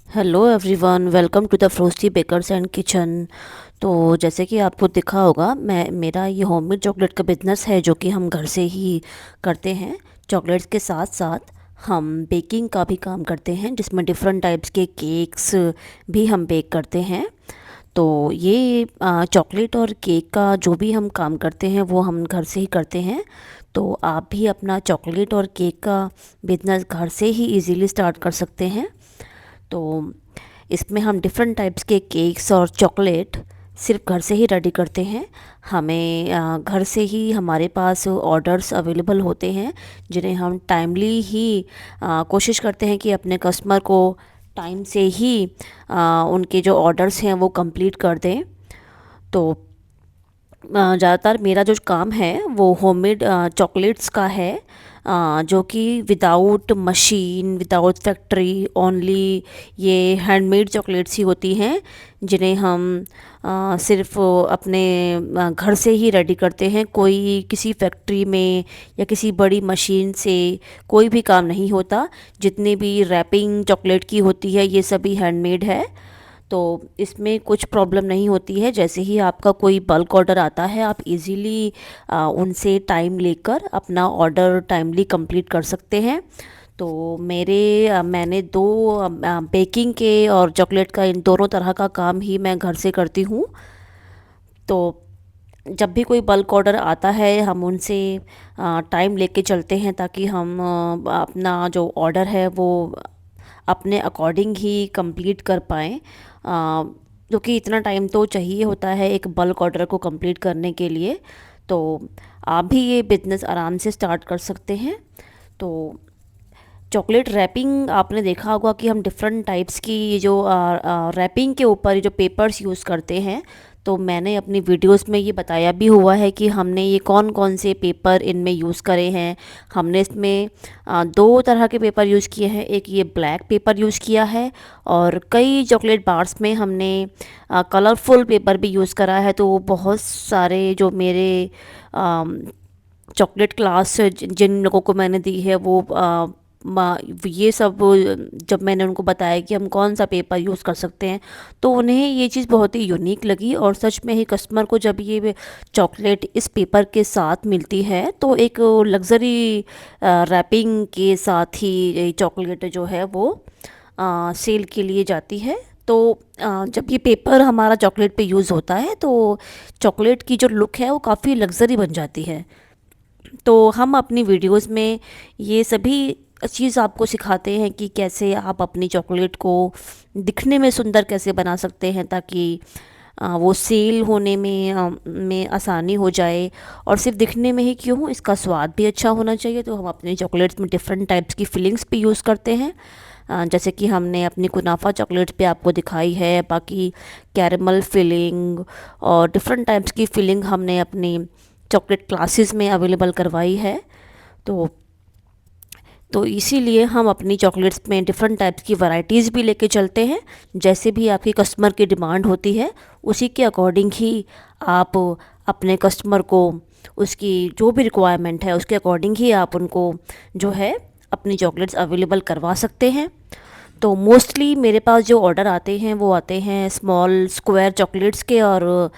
Hello everyone, welcome to the frosty bakers and kitchen. तो जैसे कि आपको दिखा होगा, मेरा ये होममेड चॉकलेट का बिज़नेस है जो कि हम घर से ही करते हैं। चॉकलेट्स के साथ साथ हम बेकिंग का भी काम करते हैं, जिसमें डिफरेंट टाइप्स के केक्स भी हम बेक करते हैं। तो ये चॉकलेट और केक का जो भी हम काम करते हैं वो हम घर से ही करते हैं। तो आप भी अपना चॉकलेट और केक का बिज़नेस घर से ही इजीली स्टार्ट कर सकते हैं। तो इसमें हम डिफरेंट टाइप्स के केक्स और चॉकलेट सिर्फ घर से ही रेडी करते हैं। हमें घर से ही हमारे पास ऑर्डर्स अवेलेबल होते हैं, जिन्हें हम टाइमली ही कोशिश करते हैं कि अपने कस्टमर को टाइम से ही उनके जो ऑर्डर्स हैं वो कंप्लीट कर दें। तो ज़्यादातर मेरा जो काम है वो होममेड चॉकलेट्स का है, जो कि without machine, without factory, only ये हैंडमेड चॉकलेट्स ही होती हैं, जिन्हें हम सिर्फ अपने घर से ही रेडी करते हैं। कोई किसी फैक्ट्री में या किसी बड़ी मशीन से कोई भी काम नहीं होता। जितनी भी रैपिंग चॉकलेट की होती है ये सभी हैंडमेड है। तो इसमें कुछ प्रॉब्लम नहीं होती है। जैसे ही आपका कोई बल्क ऑर्डर आता है, आप इजीली उनसे टाइम लेकर अपना ऑर्डर टाइमली कंप्लीट कर सकते हैं। तो मैंने दो बेकिंग के और चॉकलेट का, इन दोनों तरह का काम ही मैं घर से करती हूँ। तो जब भी कोई बल्क ऑर्डर आता है, हम उनसे टाइम लेके चलते हैं, ताकि हम अपना जो ऑर्डर है वो अपने अकॉर्डिंग ही कंप्लीट कर पाएँ। क्योंकि इतना टाइम तो चाहिए होता है एक बल्क ऑर्डर को कंप्लीट करने के लिए। तो आप भी ये बिज़नेस आराम से स्टार्ट कर सकते हैं। तो चॉकलेट रैपिंग आपने देखा होगा कि हम डिफरेंट टाइप्स की ये जो रैपिंग के ऊपर ये जो पेपर्स यूज़ करते हैं। तो मैंने अपनी वीडियोस में ये बताया भी हुआ है कि हमने ये कौन कौन से पेपर इनमें यूज़ करे हैं। हमने इसमें दो तरह के पेपर यूज़ किए हैं। एक ये ब्लैक पेपर यूज़ किया है, और कई चॉकलेट बार्स में हमने कलरफुल पेपर भी यूज़ करा है। तो बहुत सारे जो मेरे चॉकलेट क्लास जिन लोगों को मैंने दी है, वो ये सब जब मैंने उनको बताया कि हम कौन सा पेपर यूज़ कर सकते हैं, तो उन्हें ये चीज़ बहुत ही यूनिक लगी। और सच में ही कस्टमर को जब ये चॉकलेट इस पेपर के साथ मिलती है, तो एक लग्ज़री रैपिंग के साथ ही ये चॉकलेट जो है वो सेल के लिए जाती है। तो जब ये पेपर हमारा चॉकलेट पे यूज़ होता है, तो चॉकलेट की जो लुक है वो काफ़ी लग्ज़री बन जाती है। तो हम अपनी वीडियोस में ये सभी चीज़ आपको सिखाते हैं कि कैसे आप अपनी चॉकलेट को दिखने में सुंदर कैसे बना सकते हैं, ताकि वो सेल होने में आसानी हो जाए। और सिर्फ दिखने में ही क्यों, इसका स्वाद भी अच्छा होना चाहिए। तो हम अपने चॉकलेट्स में डिफरेंट टाइप्स की फिलिंग्स भी यूज़ करते हैं। जैसे कि हमने अपनी कुनाफा चॉकलेट पे आपको दिखाई है, बाकी कैरमल फिलिंग और डिफरेंट टाइप्स की फिलिंग हमने अपनी चॉकलेट क्लासेस में अवेलेबल करवाई है। तो इसीलिए हम अपनी चॉकलेट्स में डिफरेंट टाइप्स की वैरायटीज़ भी लेके चलते हैं। जैसे भी आपकी कस्टमर की डिमांड होती है, उसी के अकॉर्डिंग ही आप अपने कस्टमर को उसकी जो भी रिक्वायरमेंट है उसके अकॉर्डिंग ही आप उनको जो है अपनी चॉकलेट्स अवेलेबल करवा सकते हैं। तो मोस्टली मेरे पास जो ऑर्डर आते हैं वो आते हैं स्मॉल स्क्वायर चॉकलेट्स के और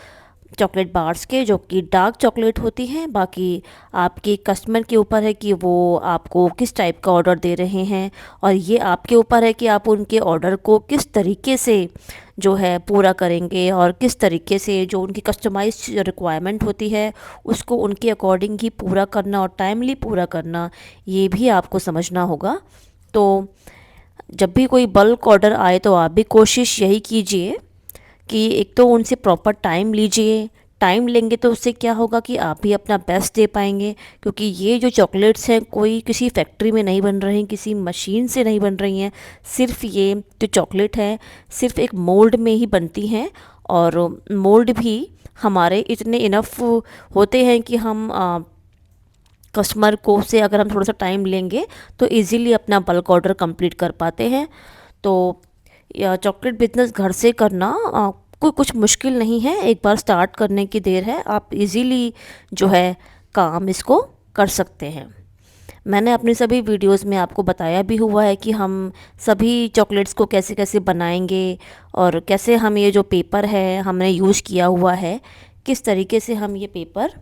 चॉकलेट बार्स के, जो कि डार्क चॉकलेट होती हैं। बाकी आपके कस्टमर के ऊपर है कि वो आपको किस टाइप का ऑर्डर दे रहे हैं, और ये आपके ऊपर है कि आप उनके ऑर्डर को किस तरीके से जो है पूरा करेंगे, और किस तरीके से जो उनकी कस्टमाइज्ड रिक्वायरमेंट होती है उसको उनके अकॉर्डिंग ही पूरा करना और टाइमली पूरा करना, ये भी आपको समझना होगा। तो जब भी कोई बल्क ऑर्डर आए, तो आप भी कोशिश यही कीजिए कि एक तो उनसे प्रॉपर टाइम लीजिए। टाइम लेंगे तो उससे क्या होगा कि आप भी अपना बेस्ट दे पाएंगे। क्योंकि ये जो चॉकलेट्स हैं कोई किसी फैक्ट्री में नहीं बन रही, किसी मशीन से नहीं बन रही हैं। सिर्फ ये जो चॉकलेट है सिर्फ एक मोल्ड में ही बनती हैं, और मोल्ड भी हमारे इतने इनफ होते हैं कि हम कस्टमर को से अगर हम थोड़ा सा टाइम लेंगे तो इजीली अपना बल्क ऑर्डर कंप्लीट कर पाते हैं। तो चॉकलेट बिजनेस घर से करना कोई कुछ मुश्किल नहीं है। एक बार स्टार्ट करने की देर है, आप इजीली जो है काम इसको कर सकते हैं। मैंने अपनी सभी वीडियोस में आपको बताया भी हुआ है कि हम सभी चॉकलेट्स को कैसे कैसे बनाएंगे और कैसे हम ये जो पेपर है हमने यूज़ किया हुआ है, किस तरीके से हम ये पेपर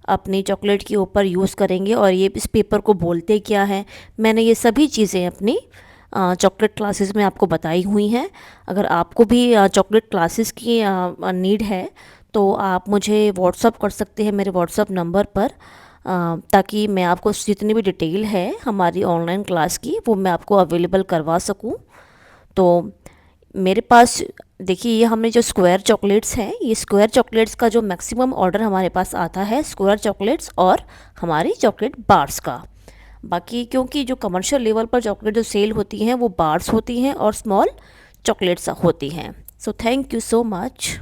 अपनी चॉकलेट के ऊपर यूज़ करेंगे और ये इस पेपर को बोलते क्या है। मैंने ये सभी चीज़ें अपनी चॉकलेट क्लासेस में आपको बताई हुई हैं। अगर आपको भी चॉकलेट क्लासेस की नीड है तो आप मुझे व्हाट्सअप कर सकते हैं मेरे व्हाट्सअप नंबर पर, ताकि मैं आपको जितनी भी डिटेल है हमारी ऑनलाइन क्लास की वो मैं आपको अवेलेबल करवा सकूं। तो मेरे पास देखिए, ये हमने जो स्क्वायर चॉकलेट्स हैं, ये स्क्वायर चॉकलेट्स का जो मैक्सिमम ऑर्डर हमारे पास आता है स्क्वायर चॉकलेट्स और हमारी चॉकलेट बार्स का। बाकी क्योंकि जो कमर्शियल लेवल पर चॉकलेट जो सेल होती हैं वो बार्स होती हैं और स्मॉल चॉकलेट्स होती हैं। So thank you so much.